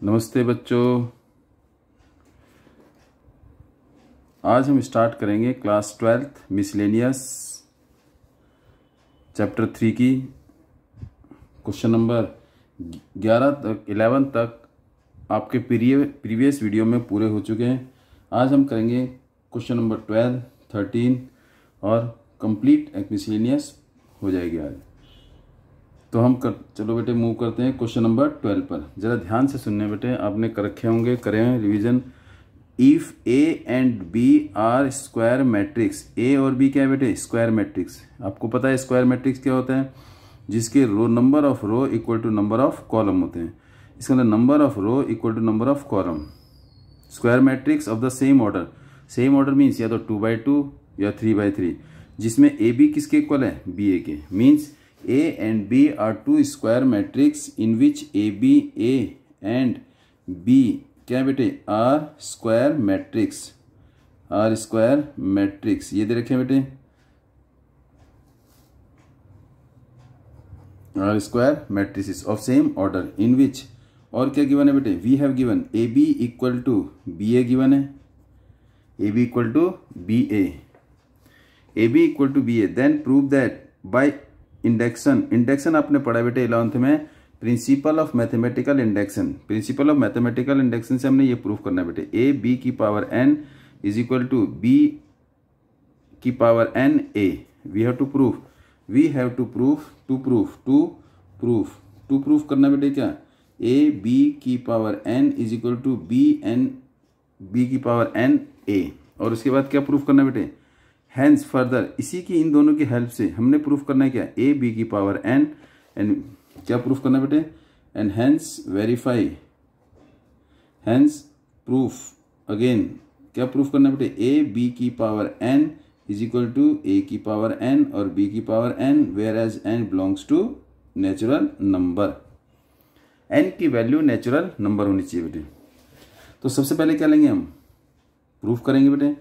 नमस्ते बच्चों। आज हम स्टार्ट करेंगे क्लास 12th मिसलेनियस चैप्टर 3 की क्वेश्चन नंबर 11 तक आपके प्रीवियस वीडियो में पूरे हो चुके हैं। आज हम करेंगे क्वेश्चन नंबर 12, 13 और कंप्लीट मिसलेनियस हो जाएगी आज। तो हम चलो बेटे मूव करते हैं क्वेश्चन नंबर 12 पर। जरा ध्यान से सुनने बेटे, आपने कर रखे होंगे, करे हैं revision. If A and B are square matrix, A और बी क्या है बेटे? Square matrix. आपको पता है स्क्वायर मैट्रिक्स क्या होता है? जिसके row number of row equal to number of column होते हैं। इसके अंदर number of row equal to number of column. Square matrix of the same order. Same order means या तो 2x2 या 3x3, जिसमें ए बी किसके इक्वल है? बी ए के। Means A and B are two square matrix in which A and B क्या बेटे? R square matrix, R square matrix। ये दे रखे हैं बेटे, R square matrices of same order in which, और क्या गिवन है बेटे? We have given AB equal to BA given है, AB equal to BA, AB equal to BA। Then prove that by induction आपने पढ़ा बेटे 11th में, principle of mathematical induction. Principle of mathematical induction से हमने ये प्रूफ करना है बेटे, ए बी की power N is equal to B की power N A. We have to proof करना बेटे क्या? ए बी की power N is equal to B की पावर एन ए। और उसके बाद क्या प्रूफ करना बेटे? हैंस फर्दर, इसी की इन दोनों की हेल्प से हमने प्रूफ करना है क्या? ए बी की पावर एन एंड क्या प्रूफ करना बेटे? And hence verify, hence proof again क्या प्रूफ करना बेटे? ए बी की power N is equal to A की पावर एन और बी की power N, where as N belongs to natural number. N की वैल्यू नेचुरल नंबर होनी चाहिए बेटे। तो सबसे पहले क्या लेंगे हम? प्रूफ करेंगे बेटे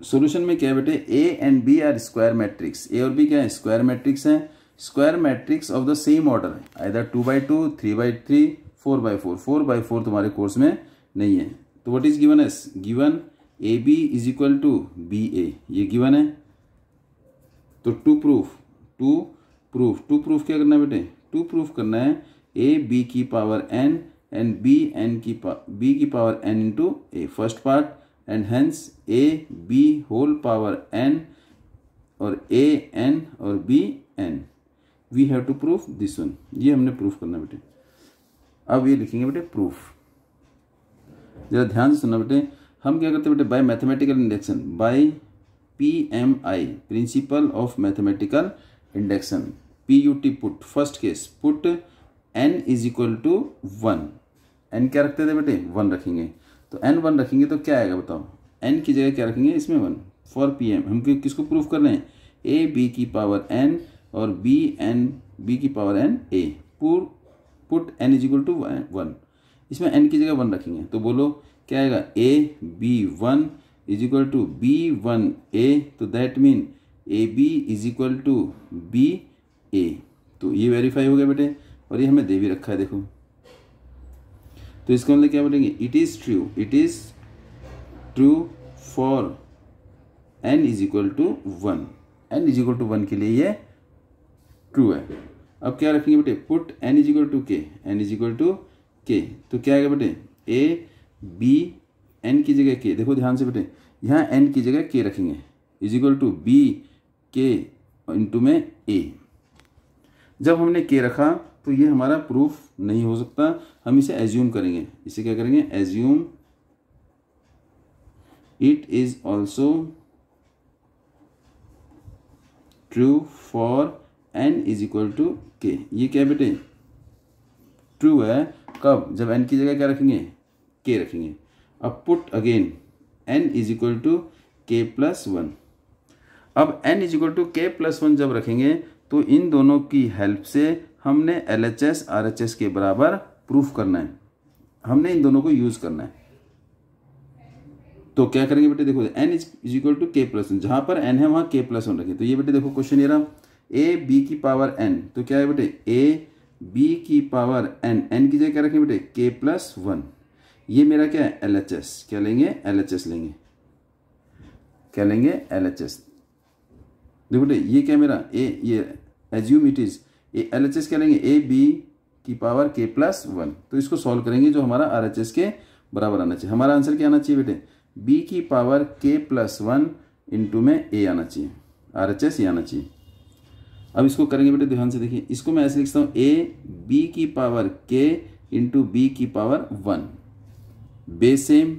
सॉल्यूशन में क्या है बेटे? A and B are square matrix. A और बी क्या है? स्क्वायर मैट्रिक्स हैं। Square matrix of the same order, either 2x2, 3x3, 4x4। 4x4 तुम्हारे कोर्स में नहीं है। तो what is given as? Given A B is equal to B A, ये गिवन है। तो टू प्रूफ क्या करना है बेटे? टू प्रूफ करना है ए बी की पावर एन एंड बी की power N into A, first part, and hence A B whole power N और ए एन और B N. We have to proof this one. ये हमने proof करना बेटे। अब ये लिखेंगे बेटे प्रूफ। जरा ध्यान से सुनना बेटे, हम क्या करते हैं बेटे? By mathematical induction, by PMI, principle of mathematical induction. PUT put, first case put n is equal to 1। n क्या रखते थे बेटे? 1 रखेंगे। तो n 1 रखेंगे तो क्या आएगा बताओ? n की जगह क्या रखेंगे? इसमें 1 फॉर PM। हम किसको प्रूफ कर रहे हैं? ए बी की पावर n और बी की power n a। Put n is equal to 1, इसमें n की जगह 1 रखेंगे। तो बोलो क्या आएगा? A B 1 is equal to B1 a। तो that mean A B is equal to B A. तो ये वेरीफाई हो गया बेटे, और ये हमें दे भी रखा है देखो। तो इसका मतलब क्या बोलेंगे? It is true for n is equal to 1। n is equal to 1 के लिए ये ट्रू है। अब क्या रखेंगे बेटे? Put n is equal to K, n is equal to K. तो क्या आएगा बेटे? ए बी n की जगह के, देखो ध्यान से बेटे, यहाँ n की जगह के रखेंगे, इज इक्वल टू बी के इंटू में a। जब हमने के रखा तो ये हमारा प्रूफ नहीं हो सकता, हम इसे एज्यूम करेंगे। इसे क्या करेंगे? Assume it is also true for n is equal to K. ये क्या है बेटे? ट्रू है। कब? जब n की जगह क्या रखेंगे? के रखेंगे। अब put again n is equal to K plus 1। अब n is equal to K plus 1 जब रखेंगे तो इन दोनों की हेल्प से हमने LHS RHS के बराबर प्रूफ करना है। हमने इन दोनों को यूज करना है। तो क्या करेंगे बेटे? देखो n is equal to K plus 1, जहां पर n है वहां के प्लस 1 रखें। तो ये बेटे देखो क्वेश्चन ये रहा, ए बी की पावर n। तो क्या है बेटे? ए बी की पावर एन, एन की जगह क्या रखेंगे बेटे के प्लस 1। ये मेरा क्या है LHS, क्या लेंगे LHS लेंगे, क्या लेंगे LHS। देखो बेटे ये क्या मेरा ये assume it is a LHS क्या लेंगे ए बी की पावर के प्लस 1। तो इसको सॉल्व करेंगे जो हमारा RHS के बराबर आना चाहिए। हमारा आंसर क्या आना चाहिए बेटे बी की पावर के प्लस 1 इंटू में ए आना चाहिए, RHS ये आना चाहिए। अब इसको करेंगे बेटे ध्यान से देखिए, इसको मैं ऐसे लिखता हूँ ए बी की पावर के इंटू बी की power 1, base same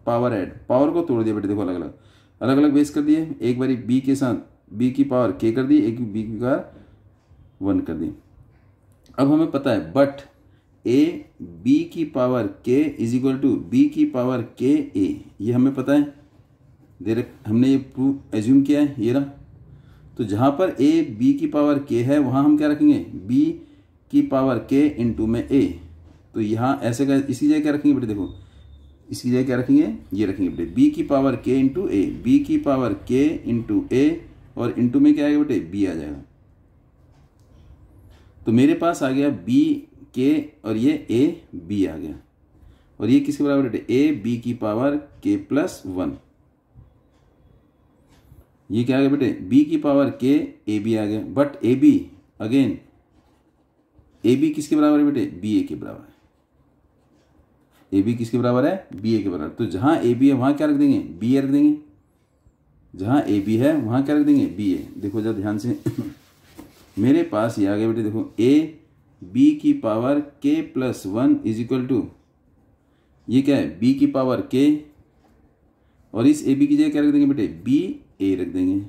power add, power को तोड़ दिया बेटे, देखो अलग अलग बेस कर दिए, एक बारी बी के साथ बी की पावर के कर दी, एक बी की पावर 1 कर दी। अब हमें पता है बट ए बी की power K is equal to B की पावर के ए, ये हमें पता है, हमने ये प्रूफ एज्यूम किया है ये रहा। तो जहां पर ए बी की पावर के है वहां हम क्या रखेंगे बी की पावर के इंटू में ए। तो यहाँ ऐसे का इसी जगह क्या रखेंगे बेटे, देखो इसकी जगह क्या रखेंगे, ये रखेंगे बेटे बी की पावर के इंटू ए, बी की पावर के इंटू ए, और इंटू में क्या आएगा बेटे बी आ जाएगा। तो मेरे पास आ गया बी के और ये ए बी आ गया, और ये किसके बराबर बेटे ए बी की पावर के प्लस 1। ये क्या आ गया बेटे बी की पावर के ए बी आ गया, but A B again A B किसके बराबर है बेटे बी ए के बराबर है, ए बी किसके बराबर है बी ए के बराबर। तो जहां ए बी है वहां क्या रख देंगे बी ए रख देंगे, जहां ए बी है वहां क्या रख देंगे बी ए। देखो जरा ध्यान से मेरे पास ये आ गया बेटे, देखो ए बी की power K plus 1 is equal to ये क्या है बी की पावर के, और इस ए बी की जगह क्या रख देंगे बेटे बी ए रख देंगे।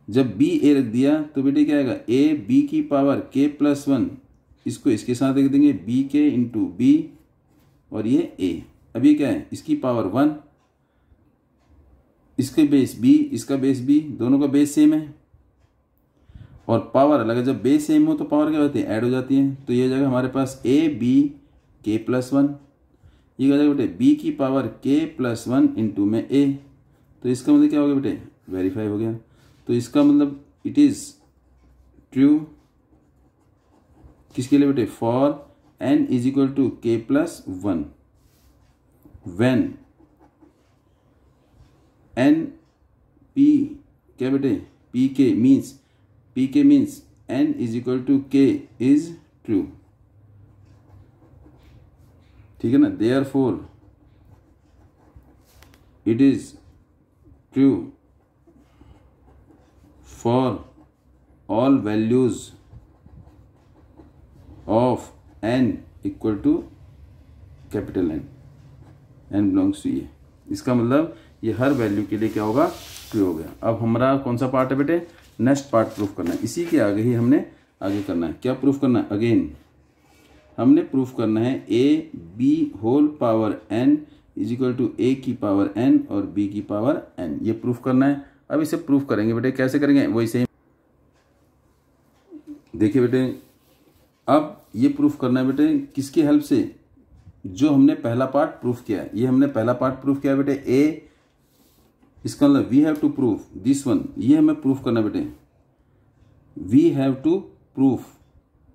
जब बी ए रख दिया तो बेटे क्या आएगा ए बी की पावर के प्लस 1, इसको इसके साथ रख देंगे बी के इंटू बी, और ये ए। अब ये क्या है इसकी पावर 1, इसके बेस बी, इसका बेस बी, दोनों का बेस सेम है और पावर अलग है। जब बेस सेम हो तो पावर क्या होती है ऐड हो जाती है। तो ये हो जाएगा हमारे पास ए बी के प्लस 1, ये हो जाएगा बेटे बी की पावर के प्लस 1 इंटू में ए। तो इसका मतलब क्या हो गया बेटे वेरीफाई हो गया। तो इसका मतलब इट इज ट्रू किसके लिए बेटे for n is equal to K plus 1 when n p क्या बेटे p K means n is equal to k is true, ठीक है ना। Therefore it is true for all values of n equal to capital n belongs to ये। इसका मतलब ये हर value के लिए क्या होगा ट्रू हो गया। अब हमारा कौन सा पार्ट है बेटे नेक्स्ट पार्ट प्रूफ करना है। इसी के आगे ही हमने आगे करना है, क्या प्रूफ करना है अगेन हमने प्रूफ करना है A B whole power n is equal to A की पावर n और b की पावर n, ये प्रूफ करना है। अब इसे प्रूफ करेंगे बेटे, कैसे करेंगे वही सेम देखिए बेटे। अब ये प्रूफ करना है बेटे किसकी हेल्प से, जो हमने पहला पार्ट प्रूफ किया है। ये हमने पहला पार्ट प्रूफ किया है बेटे ए, इसका मतलब we have to proof this one, ये हमें प्रूफ करना है बेटे। We have to proof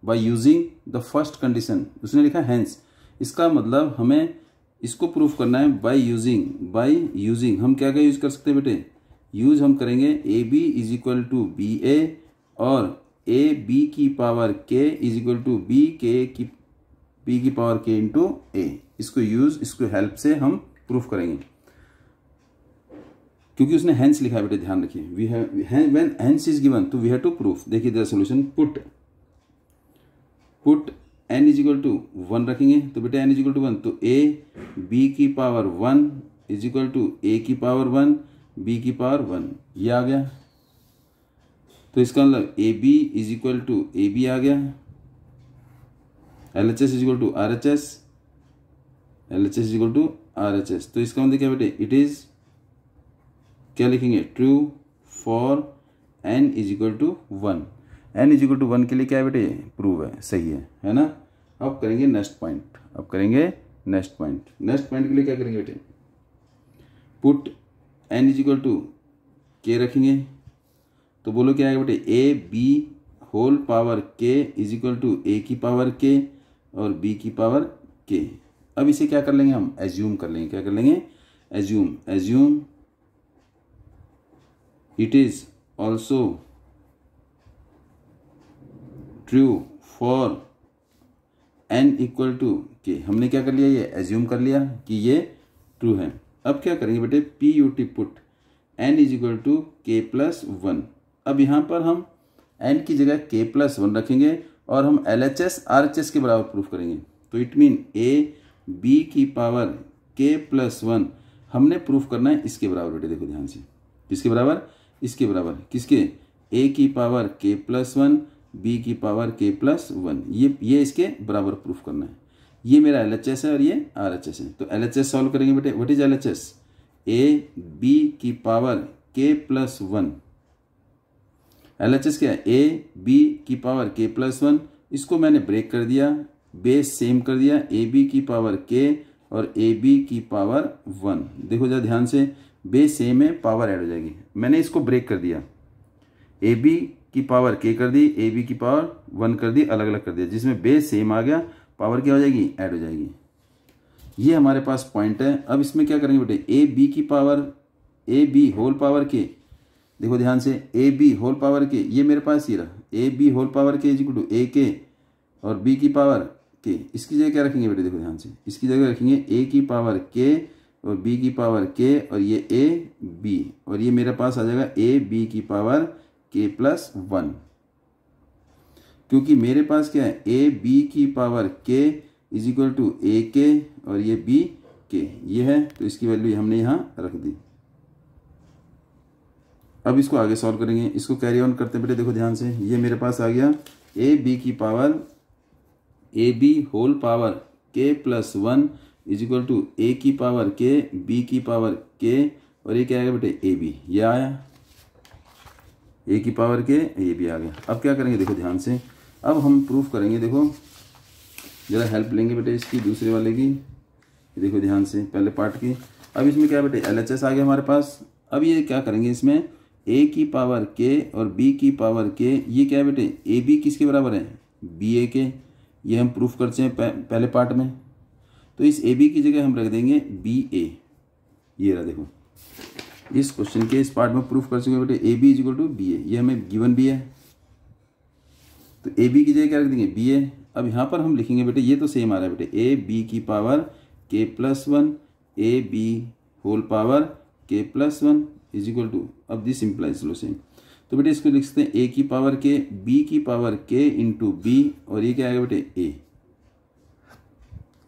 by using the first condition, उसने लिखा हैंस, इसका मतलब हमें इसको प्रूफ करना है बाय यूजिंग। हम क्या क्या यूज कर सकते हैं बेटे, यूज हम करेंगे A B is equal to B A और ए बी की power K is equal to B K की बी की पावर के इंटू ए। इसको हेल्प से हम प्रूफ करेंगे क्योंकि उसने हेंस लिखा है बेटे, ध्यान रखिए। We have when hence is given तो वी हैव टू प्रूफ। देखिए the solution put n is equal to 1 रखेंगे तो बेटे n इज इक्वल टू 1, तो ए बी की power 1 is equal to A की पावर 1 बी की पावर 1, ये आ गया। तो इसका मतलब A B is equal to A B आ गया, LHS is equal to RHS, LHS is equal to RHS। तो इसका मतलब क्या बेटे इट इज क्या लिखेंगे true for n is equal to 1, n is equal to 1 के लिए क्या है बेटे प्रूव है, सही है ना। अब करेंगे नेक्स्ट पॉइंट, नेक्स्ट पॉइंट के लिए क्या करेंगे बेटे, put n is equal to K रखेंगे तो बोलो क्या आएगा बेटे A B whole power k is equal to a की पावर k और b की पावर k। अब इसे क्या कर लेंगे हम, एज्यूम कर लेंगे। क्या कर लेंगे, assume it is also true for n equal to k। हमने क्या कर लिया, ये एज्यूम कर लिया कि ये ट्रू है। अब क्या करेंगे बेटे, P U T put n is equal to k plus 1। अब यहाँ पर हम n की जगह k प्लस 1 रखेंगे और हम LHS RHS के बराबर प्रूफ करेंगे। तो इट मीन a b की पावर k प्लस 1 हमने प्रूफ करना है इसके बराबर बेटे। देखो ध्यान से, किसके बराबर, इसके बराबर। किसके, a की पावर k प्लस 1 b की पावर k प्लस 1, ये इसके बराबर प्रूफ करना है। ये मेरा LHS है और ये RHS है। तो LHS सॉल्व करेंगे बेटे। What is LHS, a b की पावर k प्लस 1। LHS क्या है, a b की पावर k प्लस 1। इसको मैंने ब्रेक कर दिया, बेस सेम कर दिया, a b की पावर k और a b की पावर 1। देखो जरा ध्यान से, बेस सेम है, पावर ऐड हो जाएगी। मैंने इसको ब्रेक कर दिया, a b की पावर k कर दी, a b की पावर 1 कर दी, अलग अलग कर दिया, जिसमें बेस सेम आ गया, पावर क्या हो जाएगी, ऐड हो जाएगी। ये हमारे पास पॉइंट है। अब इसमें क्या करेंगे बेटे, ए बी की power, A B whole power K, देखो ध्यान से, ए बी होल पावर के, ये मेरे पास ये रहा, A B whole power K is equal to ए के और बी की पावर के। इसकी जगह क्या रखेंगे बेटे, देखो ध्यान से, इसकी जगह रखेंगे ए की पावर के और बी की पावर के और ये ए बी, और ये मेरे पास आ जाएगा ए बी की पावर के प्लस 1। क्योंकि मेरे पास क्या है, ए बी की power K is equal to ए के और ये बी के, ये है, तो इसकी वैल्यू हमने यहाँ रख दी। अब इसको आगे सॉल्व करेंगे, इसको कैरी ऑन करते हैं बेटे। देखो ध्यान से, ये मेरे पास आ गया ए बी की power, A B whole power K plus 1 is equal to A की पावर के, बी की पावर के और ये क्या आएगा बेटे, ए बी, ये आया, ए की पावर के, ए बी आ गया। अब क्या करेंगे, देखो ध्यान से, अब हम प्रूफ करेंगे। देखो जरा हेल्प लेंगे बेटे इसकी, दूसरे वाले की, देखो ध्यान से, पहले पार्ट की। अब इसमें क्या बेटे, LHS आ गया हमारे पास। अब ये क्या करेंगे, इसमें a की पावर k और b की पावर k, ये क्या है बेटे, ए बी किसके बराबर है, बी ए के। ये हम प्रूफ करते हैं पहले पार्ट में। तो इस ए बी की जगह हम रख देंगे बी ए। ये रहा, देखो इस क्वेश्चन के इस पार्ट में प्रूफ कर चुके बेटे, A B is equal to B A, ये हमें गिवन भी है। तो ए बी की जगह क्या रख देंगे, बी ए। अब यहाँ पर हम लिखेंगे बेटे, ये तो सेम आ रहा है बेटे, ए बी की power K plus 1 A B whole power K plus 1 is equal to, अब दिस इम्प्लाइज लो सेम। तो बेटे इसको लिख सकते हैं ए की पावर के, बी की पावर के इंटू बी और ये क्या आएगा बेटे, ए।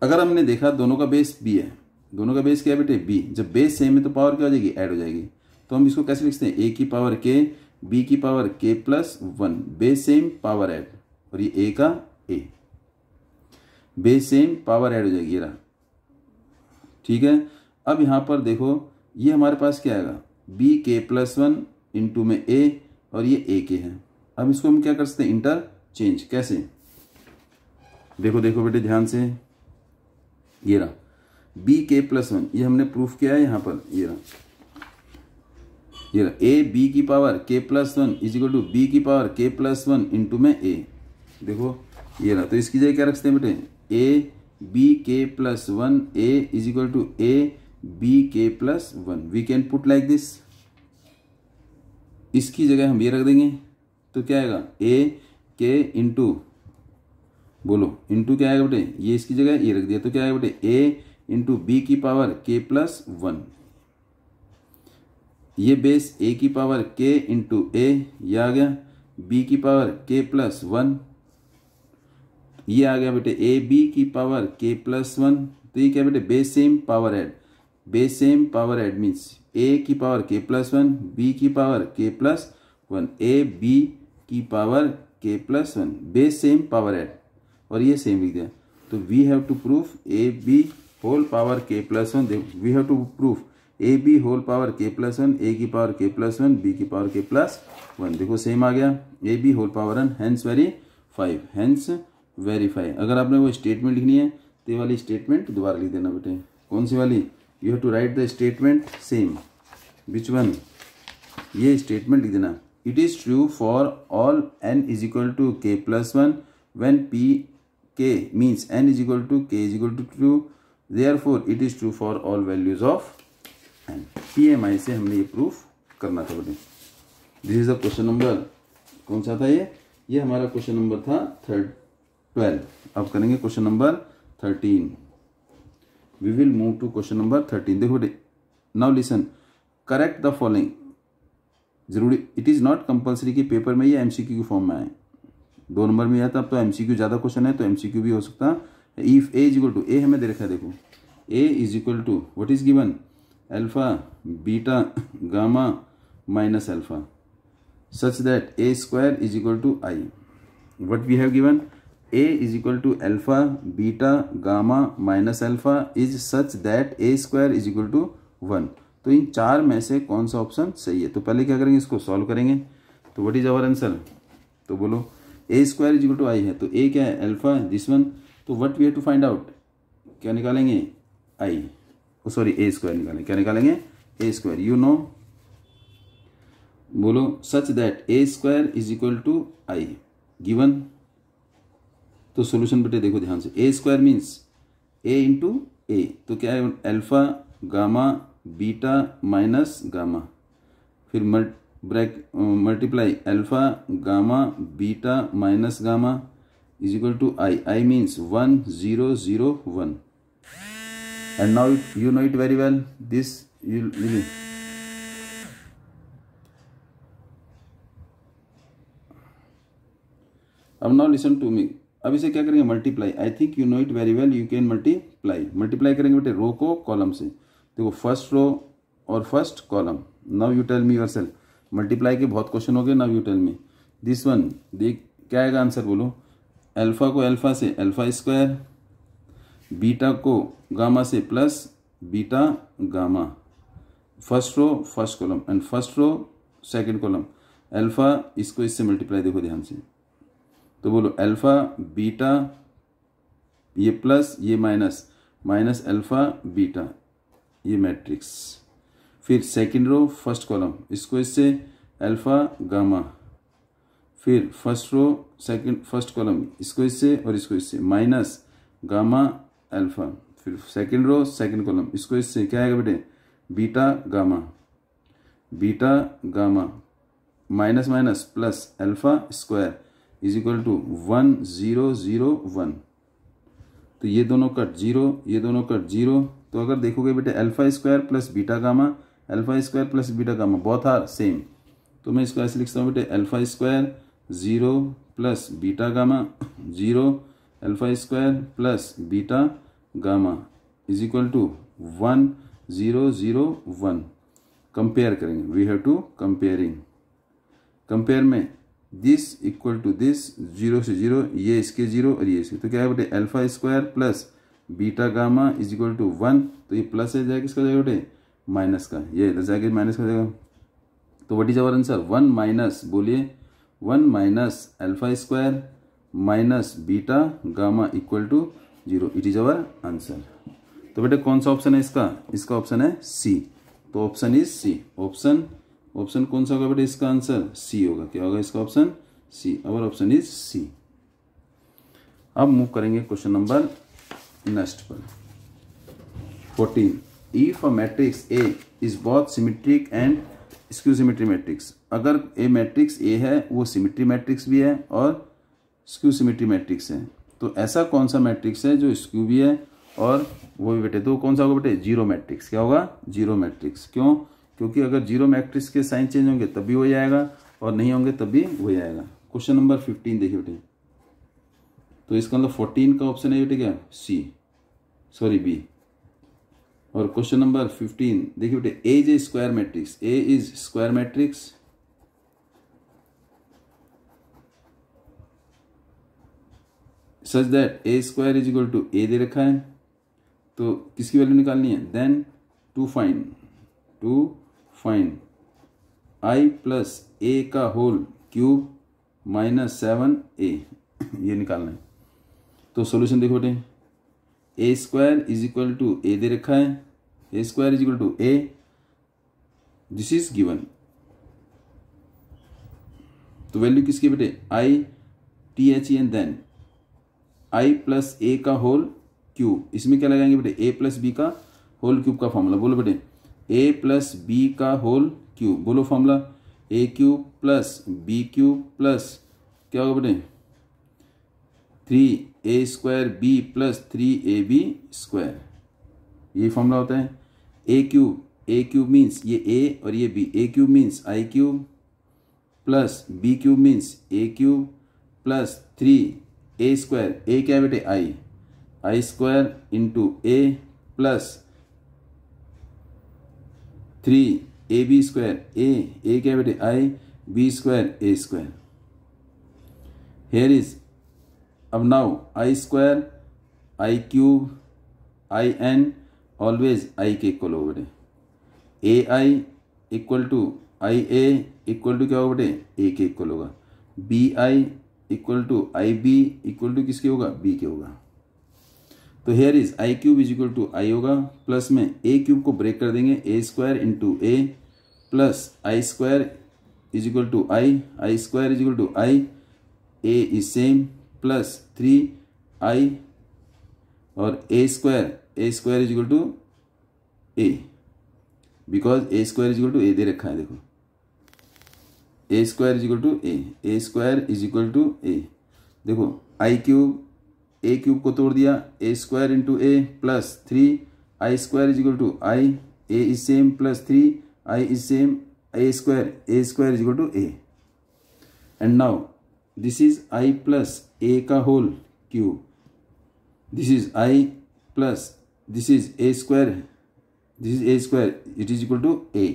अगर हमने देखा दोनों का बेस बी है, दोनों का बेस क्या है बेटे, बी। जब बेस सेम है तो पावर क्या हो जाएगी, ऐड हो जाएगी। तो हम इसको कैसे लिख सकते हैं, ए की पावर के, बी की power K plus 1, base same power add, और ये ए का ए, बेस सेम पावर ऐड हो जाएगी, ये रहा, ठीक है। अब यहां पर देखो, ये हमारे पास क्या आएगा, बी के प्लस 1 इंटू में ए और ये ए के है। अब इसको हम क्या कर सकते हैं, इंटरचेंज। कैसे, देखो देखो बेटे ध्यान से, ये रहा बी के प्लस 1, ये हमने प्रूफ किया है यहाँ पर, ये रहा, ये रहा ए बी की power K plus 1 is equal to B की पावर के प्लस 1 इंटू में ए। देखो ये रहा, तो इसकी जगह क्या रखते हैं बेटे, A B K plus 1 A is equal to A B K plus 1। We can put like this, इसकी जगह हम ये रख देंगे, तो क्या आएगा, ए के इंटू, बोलो इंटू क्या आएगा बेटे, ये इसकी जगह ये रख दिया, तो क्या आएगा बेटे, ए इंटू बी की पावर के प्लस 1। ये बेस ए की पावर के इंटू ए, ये आ गया, बी की पावर के प्लस 1, ये आ गया बेटे ए बी की पावर के प्लस 1। तो ये क्या बेटे, base same power add, base same power add means A की पावर के प्लस 1, बी की power K plus 1, A B की power K plus 1, base same power add, और ये सेम लिख दिया। तो we have to proof A B whole power K plus 1, we have to proof A B whole power K plus 1, A की power K plus 1, B की power K plus 1। देखो same आ गया, A B whole power 1, hence verify, hence verify. अगर आपने वो statement लिखनी है तो ये वाली स्टेटमेंट दोबारा लिख देना बेटे। कौन सी वाली, you have to write the statement same, which one, ये स्टेटमेंट लिख देना, it is true for all n is equal to k plus 1 when p k means n is equal to k is equal to true, therefore it is true for all values of n। PMI से हमने ये proof करना था बेटे। This is the question number, कौन सा था ये हमारा क्वेश्चन नंबर था 12। अब करेंगे question number 13। We will move to question number 13। देखो बेटे, now listen, correct the following. जरूरी, इट इज नॉट कंपल्सरी कि पेपर में ये एमसीक्यू की फॉर्म में आए। 2 नंबर में आता अब तो एमसीक्यू ज्यादा क्वेश्चन है तो एमसीक्यू भी हो सकता है। If A is equal to, A हमें दे रखा है, देखो A is equal to what is given, alpha beta gamma minus alpha, such that a square is equal to I. What we have given, a is equal to alpha beta gamma minus alpha is such that a square is equal to 1। तो इन 4 में से कौन सा option सही है? तो पहले क्या करेंगे, इसको सॉल्व करेंगे। तो व्हाट इज आवर आंसर, तो बोलो a square is equal to I है, तो a क्या है, अल्फा, दिस वन। तो what we have to find out, क्या निकालेंगे, I, सॉरी a स्क्वायर निकालेंगे। क्या निकालेंगे, a स्क्वायर, यू नो, बोलो such that A square is equal to I given. तो सॉल्यूशन बेटे देखो ध्यान से, A square means A into A, तो क्या है, alpha gamma beta minus gamma, फिर multiply alpha gamma beta minus gamma is equal to I. I means 1 0 0 1। And now you know it very well, this you. अब now listen to me, अब इसे क्या करेंगे, multiply. I think you know it very well, you can multiply. Multiply करेंगे बेटे रो को column से। देखो फर्स्ट रो और first column. Now you tell me yourself, multiply के बहुत क्वेश्चन हो गए। Now you tell me this one, देख क्या आएगा आंसर, बोलो। अल्फा को अल्फा से अल्फा स्क्वायर, बीटा को गामा से plus beta gamma, first row first column and first row second column. Alpha इसको इससे मल्टीप्लाई, देखो ध्यान से, तो बोलो अल्फा बीटा, ये प्लस ये माइनस, माइनस अल्फा बीटा, ये मैट्रिक्स। फिर सेकंड रो फर्स्ट कॉलम, इसको इससे अल्फा गामा, फिर first row second first column, इसको इससे और इसको इससे माइनस गामा अल्फा, फिर सेकंड रो सेकंड कॉलम, इसको इससे क्या आएगा बेटे, beta gamma, beta gamma minus minus plus alpha square is equal to 1 0 0 1। तो ये दोनों कट 0, ये दोनों कट 0। तो अगर देखोगे बेटे alpha square plus beta gamma, alpha square plus beta gamma both are same, तो मैं इसको ऐसे लिखता हूँ बेटे, alpha square 0 plus beta gamma 0, alpha square plus beta gamma is equal to 1 0 0 1। Compare करेंगे, we have to comparing. Compare में this equal to this, 0 से 0, ये इसके 0 और ये इसके, तो क्या है बेटे, alpha square plus beta gamma is equal to 1। तो ये प्लस है जाएगा, किसका जाएगा बेटे, माइनस का, ये जाएगा माइनस का जाएगा। तो what is our answer, 1 minus, बोलिए 1 minus alpha square minus beta gamma equal to 0, it is our answer. तो बेटे कौन सा ऑप्शन है इसका, इसका ऑप्शन है सी। तो ऑप्शन इज सी। ऑप्शन कौन सा होगा बेटे, इसका आंसर सी होगा। क्या होगा इसका option, C. Our option is C. अब मूव करेंगे क्वेश्चन नंबर नेक्स्ट पर 14। If a matrix A is both symmetric and skew symmetry matrix, अगर ए मैट्रिक्स ए है वो सिमेट्री मैट्रिक्स भी है और स्क्यू सिमेट्री मैट्रिक्स है, तो ऐसा कौन सा मैट्रिक्स है जो स्क्यू भी है और वो भी बेटे, तो कौन सा होगा बेटे, जीरो मैट्रिक्स। क्या होगा, जीरो मैट्रिक्स। क्यों, क्योंकि अगर जीरो मैट्रिक्स के साइन चेंज होंगे तब भी वही आएगा और नहीं होंगे तब भी वही आएगा। क्वेश्चन नंबर 15 देखिए बेटे, तो इसका मतलब 14 का ऑप्शन है बेटे क्या, सी, सॉरी बी। और क्वेश्चन नंबर 15 देखिए बेटे, A is A square matrix, A is square matrix such that A square is equal to A दे रखा है, तो किसकी वैल्यू निकालनी है, then to find I plus A का होल क्यूब माइनस 7a, ये निकालना है। तो सॉल्यूशन देखो बेटे, A square is equal to A दे रखा है, A square is equal to A, this is given, तो वैल्यू किसकी बेटे, I T H N, then I plus A का होल क्यूब, इसमें क्या लगाएंगे बेटे, ए प्लस बी का होल क्यूब का फॉर्मूला, बोलो बेटे, ए प्लस बी का होल क्यूब, बोलो formula, A cube plus B cube plus क्या होगा बेटे 3a square B plus 3ab square, ये फॉर्मूला होता है। ए क्यूब मीन्स ये a और ये b, A cube means I cube plus B cube means A cube plus 3a square, A क्या है बेटे I square into A plus 3ab square, A क्या है बेटे I, B square A square. Here is, अब now I square I cube I N always I के equal हो बेटे, A I equal to I A equal to क्या होगा बेटे, ए के इक्वल होगा, B I equal to I B equal to किसके होगा, बी के होगा। तो here is I cube is equal to I होगा, प्लस में ए क्यूब को ब्रेक कर देंगे, A square into A plus I square is equal to I square is equal to I, A is same plus 3i और A square is equal to A, because A square is equal to A दे रखा है, देखो A square is equal to A square is equal to A, देखो I cube A cube को तोड़ दिया, A square into A plus 3i square is equal to I, A is same plus 3i is same, A square is equal to A, and now this is I plus A का whole cube, this is I plus this is A square, it is equal to A,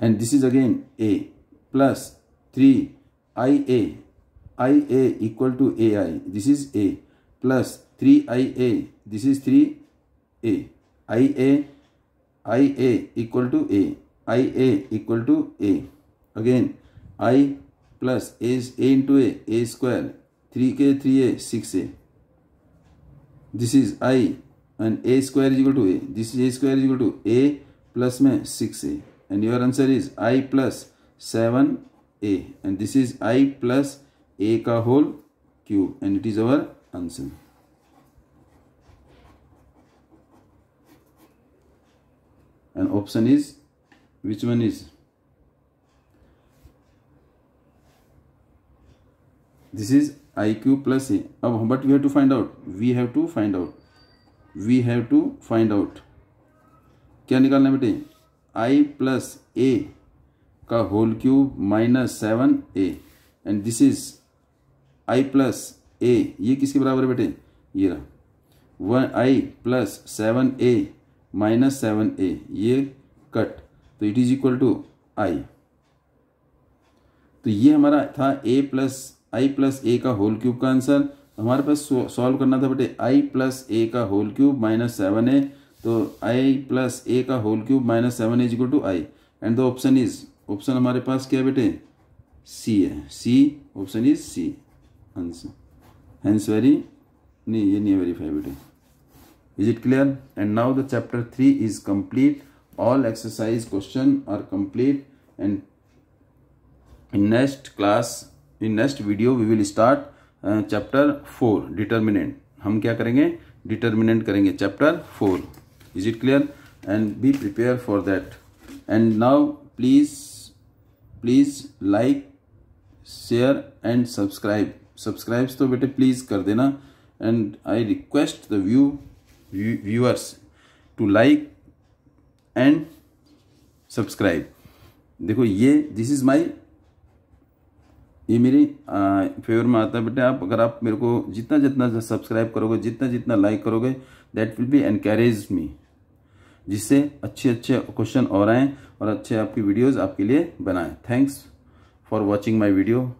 and this is again A plus 3ia equal to A I, this is A plus 3ia, this is 3a, ia equal to A, ia equal to A, again I plus A into A square, 3k 3a 6a, this is I and A square is equal to A, this is A square is equal to A plus में 6a, and your answer is I plus 7a, and this is I plus a का whole cube, and it is our answer. And option is, which one is, this is I cube plus A. अब but we have to find out, क्या निकालना है बेटे, I plus A का whole cube minus 7a, and this is I plus A, ये किसके बराबर है बेटे, ये रहा 1i plus 7a minus 7a, ये कट, तो इट इज इक्वल टू आई। तो ये हमारा था आई प्लस ए का होल क्यूब का आंसर। हमारे पास सॉल्व करना था बेटे आई प्लस ए का होल क्यूब माइनस 7a, तो आई प्लस ए का whole cube minus 7a is equal to I, and the option हमारे पास क्या है बेटे, सी है, C, option is C answer, hence very नहीं, ये नहीं वेरीफाई बेटे। Is it clear? And now the chapter 3 is complete, all exercise question are complete, and in next class, in next video we will start chapter 4 determinant. हम क्या करेंगे, determinant करेंगे chapter 4। Is it clear? And be prepare for that. And now please like, share and subscribe तो बेटे please कर देना, and I request the viewers to like and subscribe. देखो ये दिस इज माई, ये मेरी फेवर में आता है बेटे। अगर आप मेरे को जितना सब्सक्राइब करोगे, जितना लाइक करोगे, that will be encourage me, जिससे अच्छे क्वेश्चन और आएँ और अच्छे आपकी वीडियोस आपके लिए बनाएं। Thanks for watching my video.